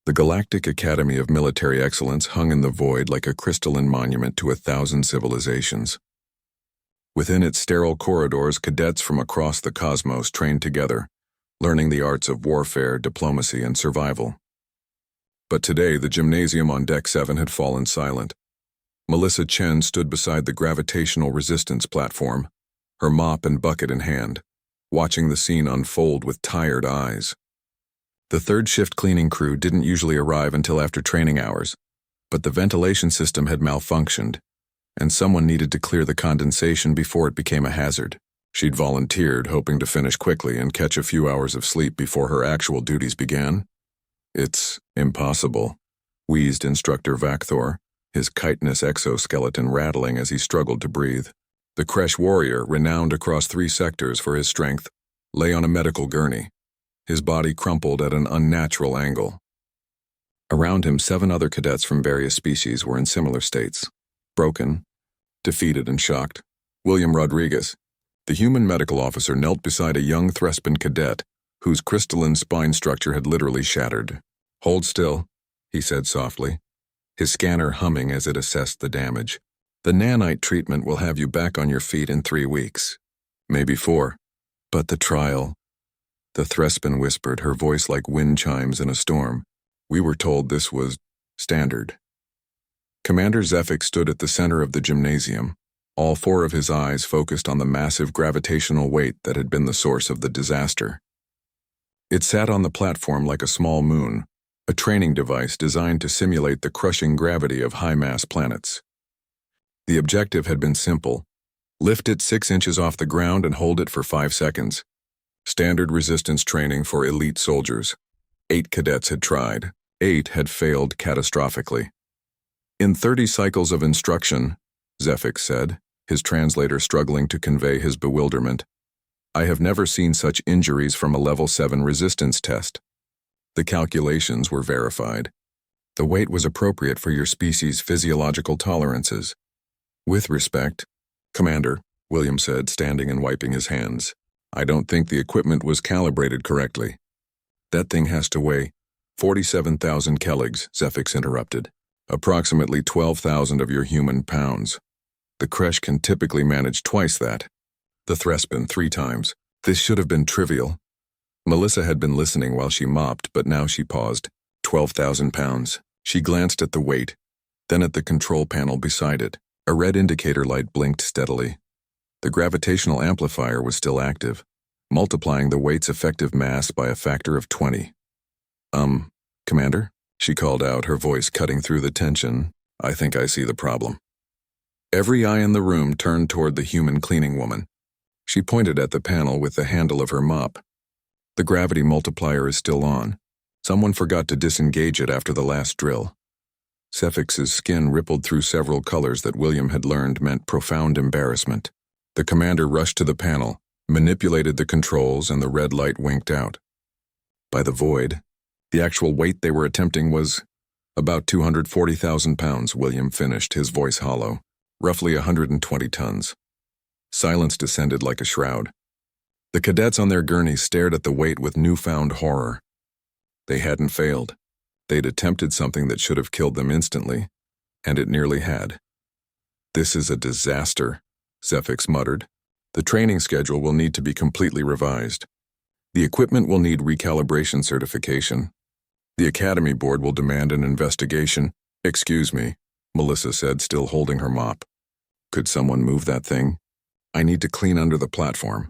The Galactic Academy of Military Excellence hung in the void like a crystalline monument to 1,000 civilizations. Within its sterile corridors, cadets from across the cosmos trained together, learning the arts of warfare, diplomacy, and survival. But today, the gymnasium on Deck 7 had fallen silent. Melissa Chen stood beside the gravitational resistance platform, her mop and bucket in hand, watching the scene unfold with tired eyes. The third shift cleaning crew didn't usually arrive until after training hours, but the ventilation system had malfunctioned, and someone needed to clear the condensation before it became a hazard. She'd volunteered, hoping to finish quickly and catch a few hours of sleep before her actual duties began. "It's impossible," wheezed Instructor Vakthor, his chitinous exoskeleton rattling as he struggled to breathe. The Kresh warrior, renowned across 3 sectors for his strength, lay on a medical gurney, his body crumpled at an unnatural angle. Around him, 7 other cadets from various species were in similar states, broken, defeated, and shocked. William Rodriguez, the human medical officer, knelt beside a young Threspian cadet whose crystalline spine structure had literally shattered. "Hold still," he said softly, his scanner humming as it assessed the damage. "The nanite treatment will have you back on your feet in 3 weeks. Maybe 4. But the trial," the Threspian whispered, her voice like wind chimes in a storm. "We were told this was standard." Commander Zefik stood at the center of the gymnasium, all 4 of his eyes focused on the massive gravitational weight that had been the source of the disaster. It sat on the platform like a small moon, a training device designed to simulate the crushing gravity of high-mass planets. The objective had been simple: lift it 6 inches off the ground and hold it for 5 seconds. Standard resistance training for elite soldiers. 8 cadets had tried. 8 had failed catastrophically. "In 30 cycles of instruction," Zefik said, his translator struggling to convey his bewilderment, "I have never seen such injuries from a level 7 resistance test. The calculations were verified. The weight was appropriate for your species' physiological tolerances." "With respect, Commander," William said, standing and wiping his hands, "I don't think the equipment was calibrated correctly." "That thing has to weigh 47,000 kelligs," Zefik interrupted. "Approximately 12,000 of your human pounds. The Kresh can typically manage twice that. The Threspian 3 times. This should have been trivial." Melissa had been listening while she mopped, but now she paused. 12,000 pounds. She glanced at the weight, then at the control panel beside it. A red indicator light blinked steadily. The gravitational amplifier was still active, multiplying the weight's effective mass by a factor of 20. Commander?" she called out, her voice cutting through the tension. "I think I see the problem." Every eye in the room turned toward the human cleaning woman. She pointed at the panel with the handle of her mop. "The gravity multiplier is still on. Someone forgot to disengage it after the last drill." Zefik's skin rippled through several colors that William had learned meant profound embarrassment. The commander rushed to the panel, manipulated the controls, and the red light winked out. By the void, the actual weight they were attempting was about 240,000 pounds, William finished, his voice hollow. Roughly 120 tons. Silence descended like a shroud. The cadets on their gurneys stared at the weight with newfound horror. They hadn't failed. They'd attempted something that should have killed them instantly, and it nearly had. "This is a disaster," Zefik muttered. "The training schedule will need to be completely revised. The equipment will need recalibration certification. The Academy Board will demand an investigation." "Excuse me," Melissa said, still holding her mop. "Could someone move that thing? I need to clean under the platform.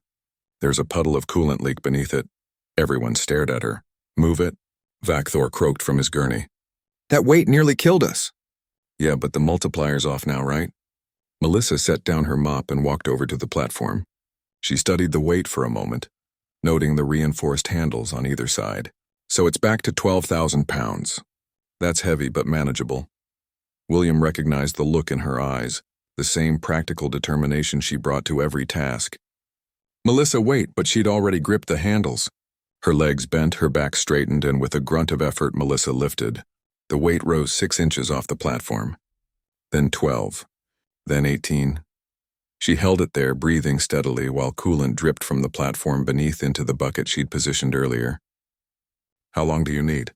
There's a puddle of coolant leak beneath it." Everyone stared at her. "Move it," Vakthor croaked from his gurney. "That weight nearly killed us." "Yeah, but the multiplier's off now, right?" Melissa set down her mop and walked over to the platform. She studied the weight for a moment, noting the reinforced handles on either side. "So it's back to 12,000 pounds. That's heavy but manageable." William recognized the look in her eyes, the same practical determination she brought to every task. "Melissa, wait," but she'd already gripped the handles. Her legs bent, her back straightened, and with a grunt of effort, Melissa lifted. The weight rose 6 inches off the platform. Then 12. Then 18. She held it there, breathing steadily, while coolant dripped from the platform beneath into the bucket she'd positioned earlier. "How long do you need?"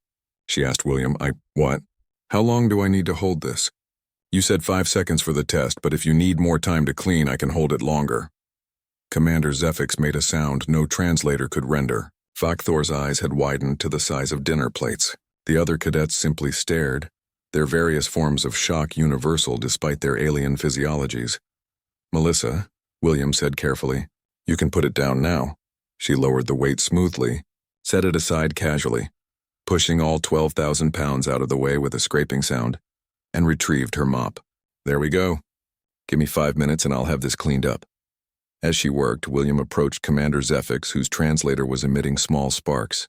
she asked William. What? How long do I need to hold this? You said 5 seconds for the test, but if you need more time to clean, I can hold it longer. Commander Zefix made a sound no translator could render. Vakthor's eyes had widened to the size of dinner plates. The other cadets simply stared, their various forms of shock universal despite their alien physiologies. Melissa, William said carefully, you can put it down now. She lowered the weight smoothly, set it aside casually, pushing all 12,000 pounds out of the way with a scraping sound, and retrieved her mop. There we go. Give me 5 minutes and I'll have this cleaned up. As she worked, William approached Commander Zefix, whose translator was emitting small sparks.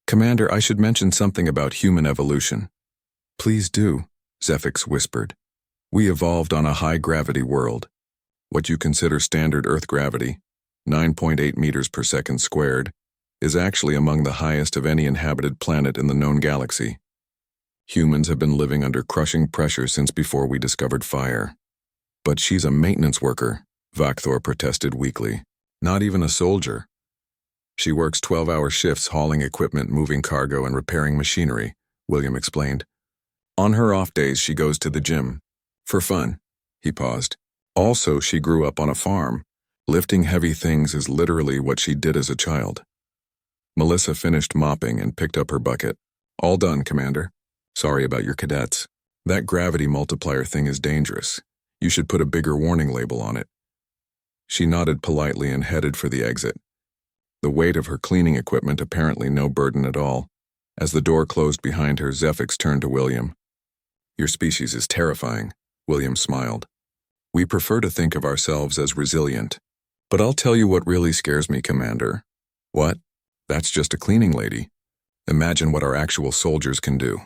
Commander, I should mention something about human evolution. Please do, Zefix whispered. We evolved on a high-gravity world. What you consider standard Earth gravity, 9.8 meters per second squared, is actually among the highest of any inhabited planet in the known galaxy. Humans have been living under crushing pressure since before we discovered fire. But she's a maintenance worker, Vakthor protested weakly. Not even a soldier. She works 12-hour shifts hauling equipment, moving cargo, and repairing machinery, William explained. On her off days, she goes to the gym. For fun. He paused. Also, she grew up on a farm. Lifting heavy things is literally what she did as a child. Melissa finished mopping and picked up her bucket. All done, Commander. Sorry about your cadets. That gravity multiplier thing is dangerous. You should put a bigger warning label on it. She nodded politely and headed for the exit. The weight of her cleaning equipment apparently no burden at all. As the door closed behind her, Zefix turned to William. Your species is terrifying, William smiled. We prefer to think of ourselves as resilient. But I'll tell you what really scares me, Commander. What? That's just a cleaning lady. Imagine what our actual soldiers can do.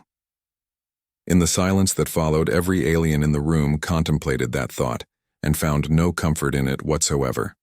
In the silence that followed, every alien in the room contemplated that thought and found no comfort in it whatsoever.